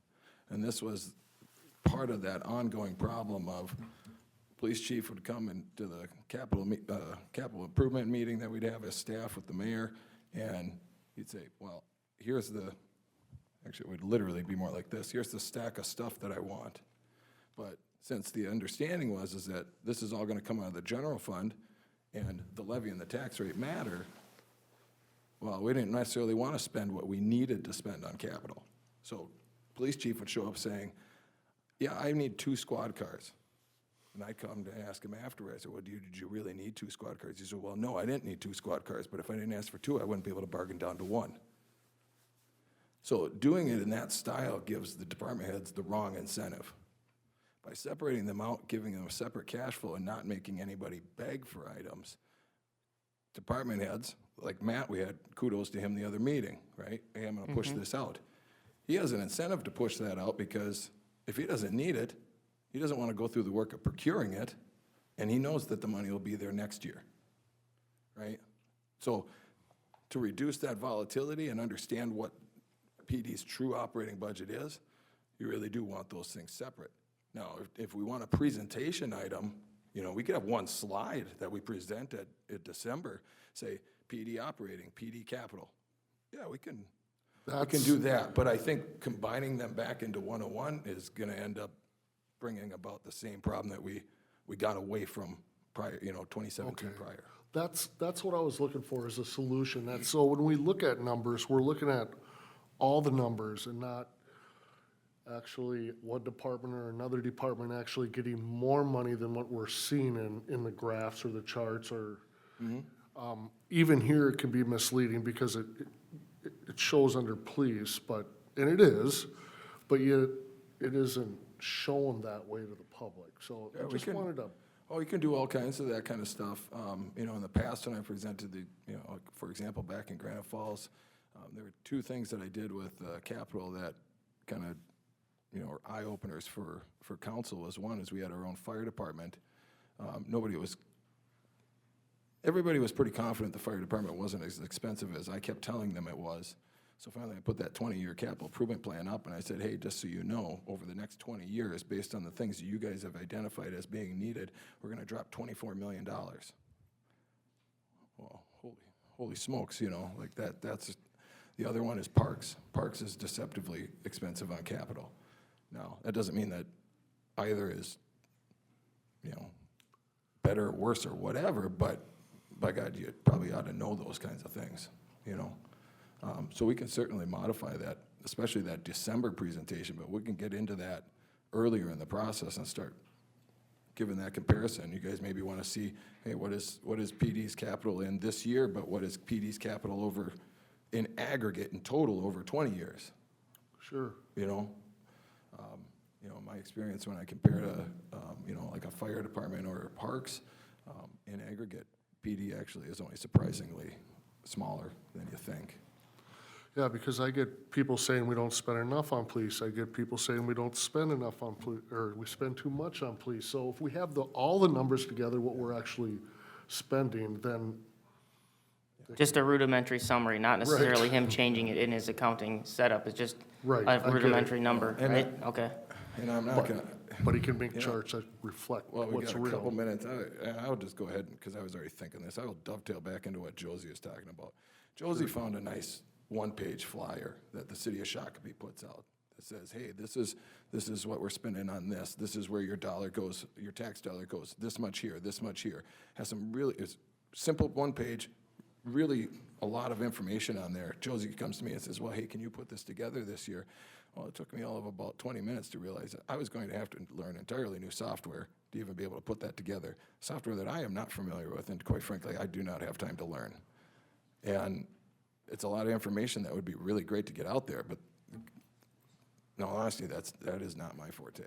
And this was part of that ongoing problem of police chief would come into the capital improvement meeting that we'd have as staff with the mayor, and he'd say, well, actually it would literally be more like this, here's the stack of stuff that I want. But since the understanding is that this is all gonna come out of the general fund, and the levy and the tax rate matter, well, we didn't necessarily wanna spend what we needed to spend on capital. So police chief would show up saying, yeah, I need 2 squad cars. And I come to ask him afterwards, I said, well, did you really need 2 squad cars? He said, well, no, I didn't need 2 squad cars, but if I didn't ask for 2, I wouldn't be able to bargain down to 1. So doing it in that style gives the department heads the wrong incentive. By separating them out, giving them a separate cash flow, and not making anybody beg for items, department heads, like Matt, we had kudos to him the other meeting, right? Hey, I'm gonna push this out. He has an incentive to push that out, because if he doesn't need it, he doesn't want to go through the work of procuring it, and he knows that the money will be there next year, right? So to reduce that volatility and understand what PD's true operating budget is, you really do want those things separate. Now, if we want a presentation item, we could have one slide that we present at December, say PD operating, PD capital. Yeah, we can do that, but I think combining them back into 101 is gonna end up bringing about the same problem that we got away from prior, 2017 Okay. prior. That's what I was looking for, is a solution. So when we look at numbers, we're looking at all the numbers and not actually one department or another department actually getting more money than what we're seeing in the graphs or the charts, or even here it can be misleading because it shows under police, and it is, but yet it isn't shown that way to the public. So Yeah, I we just can- wanted to, Oh, you can do all kinds of that kind of stuff. In the past, when I presented like, for example, back in Granite Falls, there were 2 things that I did with capital that kind of, were eye-openers for council. One is we had our own fire department. Nobody was everybody was pretty confident the fire department wasn't as expensive as I kept telling them it was. So finally, I put that 20-year capital improvement plan up, and I said, hey, just so you know, over the next 20 years, based on the things that you guys have identified as being needed, we're gonna drop $24 million. Well, holy smokes, you know, like that's, the other one is parks. Parks is deceptively expensive on capital. Now, that doesn't mean that either is, you know, better or worse or whatever, but by God, you probably ought to know those kinds of things, you know? So we can certainly modify that, especially that December presentation, but we can get into that earlier in the process and start giving that comparison. You guys maybe want to see, hey, what is PD's capital in this year, but what is PD's capital over, in aggregate, in total, over 20 years? Sure. You know? You know, my experience when I compare to, you know, like a fire department or parks, in aggregate, PD actually is only surprisingly smaller than you think. Yeah, because I get people saying we don't spend enough on police. I get people saying we don't spend enough on police, or we spend too much on police. So if we have all the numbers together, what we're actually spending, then, Just a rudimentary summary, not necessarily him changing it in his accounting setup, it's just Right, I a get it. rudimentary number, And right? Okay. And I'm not gonna, but he can make charts that reflect well, we what's got a couple real. minutes. I'll just go ahead, because I was already thinking this. I will dovetail back into what Josie was talking about. Josie found a nice one-page flyer that the city of Shakopee puts out that says, hey, this is what we're spending on this. This is where your dollar goes, your tax dollar goes, this much here, this much here. Has some really, it's simple one page, really a lot of information on there. Josie comes to me and says, well, hey, can you put this together this year? Well, it took me all of about 20 minutes to realize that I was going to have to learn entirely new software to even be able to put that together. Software that I am not familiar with, and quite frankly, I do not have time to learn. And it's a lot of information that would be really great to get out there, but no, honestly, that is not my forte.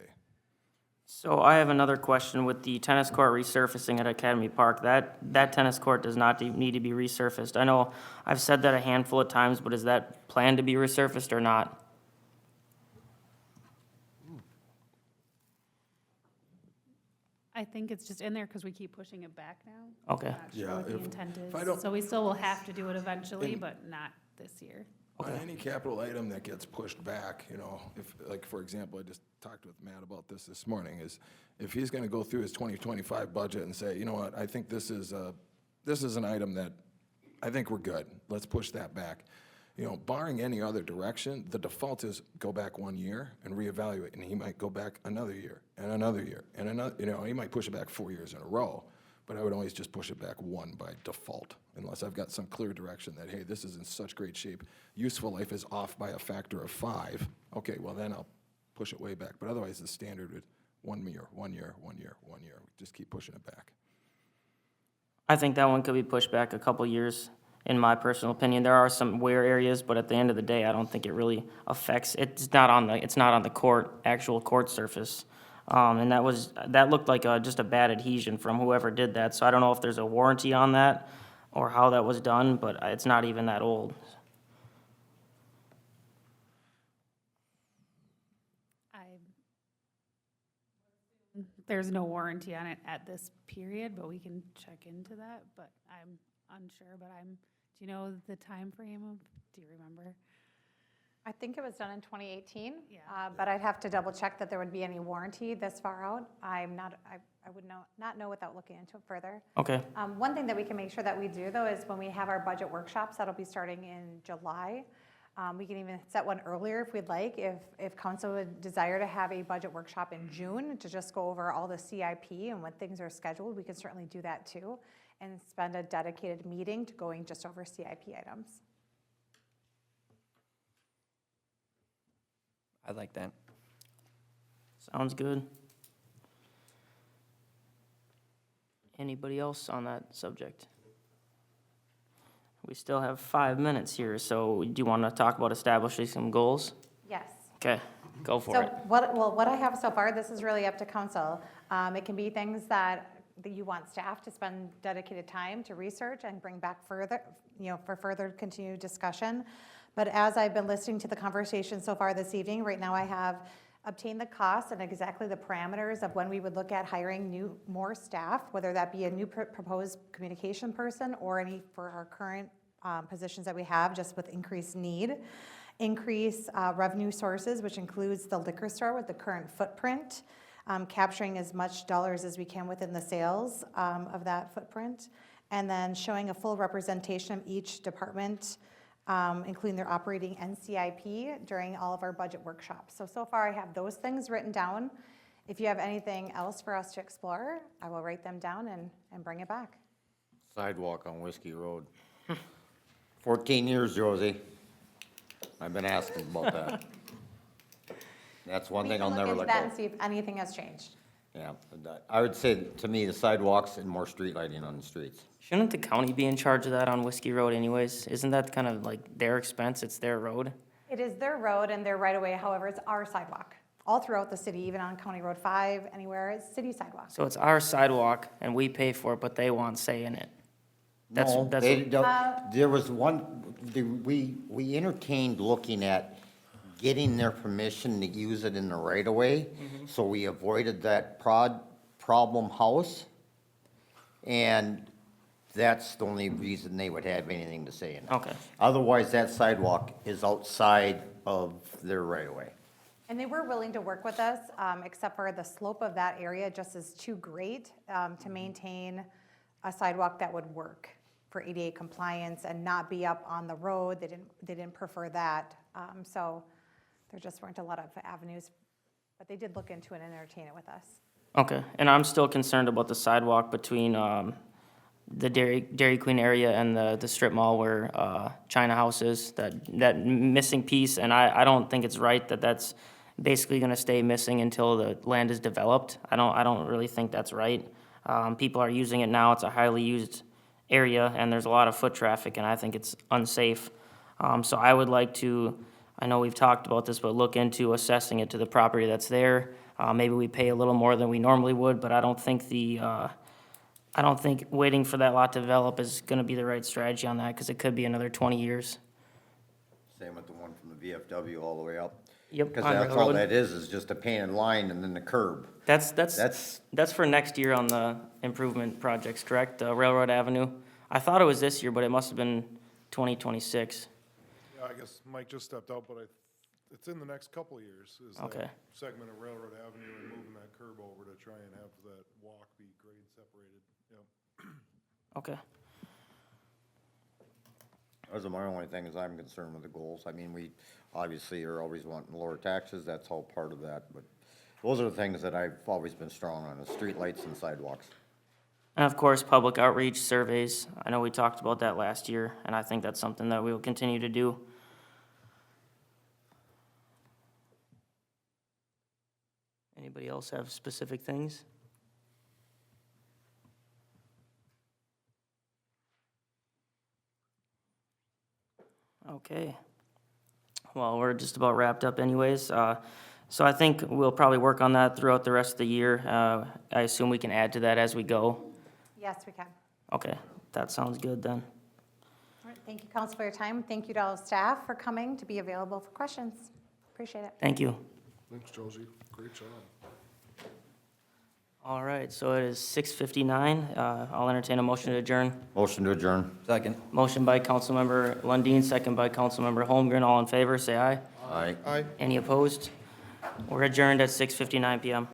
So I have another question with the tennis court resurfacing at Academy Park. That tennis court does not need to be resurfaced. I know I've said that a handful of times, but is that planned to be resurfaced or not? I think it's just in there because we keep pushing it back now. Okay. Not sure Yeah, what the if- intent if I don't- is. So we still will have to do it eventually, And- but not this year. On any capital item that gets pushed back, you know, if, like, for example, I just talked with Matt about this morning, is if he's gonna go through his 2025 budget and say, you know what, I think this is an item that, I think we're good, let's push that back. You know, barring any other direction, the default is go back 1 year and reevaluate, and he might go back another year, and another year, and another, you know, he might push it back 4 years in a row, but I would always just push it back one by default, unless I've got some clear direction that, hey, this is in such great shape, useful life is off by a factor of 5, okay, well, then I'll push it way back, but otherwise, the standard is 1 year, 1 year, 1 year, 1 year, just keep pushing it back. I think that one could be pushed back a couple years, in my personal opinion. There are some wear areas, but at the end of the day, I don't think it really affects, it's not on the court, actual court surface. And that looked like just a bad adhesion from whoever did that, so I don't know if there's a warranty on that or how that was done, but it's not even that old. There's no warranty on it at this period, but we can check into that, but I'm unsure, do you know the time frame of, do you remember? I think it was done in 2018. Yeah. But I'd have to double check that there would be any warranty this far out. I would not know without looking into it further. Okay, One thing that we can make sure that we do, though, is when we have our budget workshops, that'll be starting in July. We can even set one earlier if we'd like, if council would desire to have a budget workshop in June to just go over all the CIP and when things are scheduled, we can certainly do that too, and spend a dedicated meeting to going just over CIP items. I like that. sounds good. Anybody else on that subject? We still have 5 minutes here, so do you want to talk about establishing some goals? Yes. Okay, go for So it. what I have so far, this is really up to council. It can be things that you want staff to spend dedicated time to research and bring back further, for further continued discussion. But as I've been listening to the conversation so far this evening, right now I have obtain the costs and exactly the parameters of when we would look at hiring more staff, whether that be a new proposed communication person or any for our current positions that we have, just with increased need. Increase revenue sources, which includes the liquor store with the current footprint, capturing as much dollars as we can within the sales of that footprint, and then showing a full representation of each department, including their operating NCIP during all of our budget workshops. So far I have those things written down. If you have anything else for us to explore, I will write them down and bring it back. Sidewalk on Whiskey Road. 14 years, Josie. I've been asking about that. That's one thing I'll never We let can go. look into that and see if anything has changed. Yeah, I would say, to me, the sidewalks and more street lighting on the streets. Shouldn't the county be in charge of that on Whiskey Road anyways? Isn't that kind of like their expense? It's their road? It is their road and their right of way, however, it's our sidewalk. All throughout the city, even on County Road 5, anywhere, it's city sidewalk. So it's our sidewalk and we pay for it, but they want say in it. That's- No, that's- they don't, there was one, we entertained looking at getting their permission to use it in the right of way, so we avoided that problem house. And that's the only reason they would have anything to say in it. Okay. Otherwise, that sidewalk is outside of their right of way. And they were willing to work with us, except for the slope of that area just is too great to maintain a sidewalk that would work for ADA compliance and not be up on the road. They didn't prefer that. So there just weren't a lot of avenues, but they did look into it and entertain it with us. Okay, and I'm still concerned about the sidewalk between the Dairy Queen area and the strip mall where China House is, that missing piece, and I don't think it's right that that's basically gonna stay missing until the land is developed. I don't really think that's right. People are using it now, it's a highly used area, and there's a lot of foot traffic, and I think it's unsafe. So I would like to, I know we've talked about this, but look into assessing it to the property that's there. Maybe we pay a little more than we normally would, but I don't think waiting for that lot to develop is gonna be the right strategy on that, because it could be another 20 years. Same with the one from the VFW all the way up. Yep, Because on that's all railroad. that is just a painted line and then the curb. That's for next year on the improvement projects, correct? Railroad Avenue? I thought it was this year, but it must have been 2026. Yeah, I guess Mike just stepped out, but it's in the next couple of years, is Okay. that segment of Railroad Avenue and moving that curb over to try and have that walk be grade separated, yep. Okay. Those are my only things I'm concerned with the goals. I mean, we obviously are always wanting lower taxes, that's all part of that, but those are the things that I've always been strong on, is streetlights and sidewalks. And of course, public outreach surveys. I know we talked about that last year, and I think that's something that we will continue to do. Anybody else have specific things? Okay. Well, we're just about wrapped up anyways. So I think we'll probably work on that throughout the rest of the year. I assume we can add to that as we go. Yes, we can. Okay, that sounds good then. All right, thank you, council, for your time. Thank you to all staff for coming to be available for questions. Appreciate it. Thank you. Thanks, Josie, great job. All right, so it is 6:59. I'll entertain a motion to adjourn. Motion to adjourn. Second. Motion by Councilmember Lundin, second by Councilmember Holmgren. All in favor, say aye. Aye. Aye. Any opposed? We're adjourned at 6:59 PM.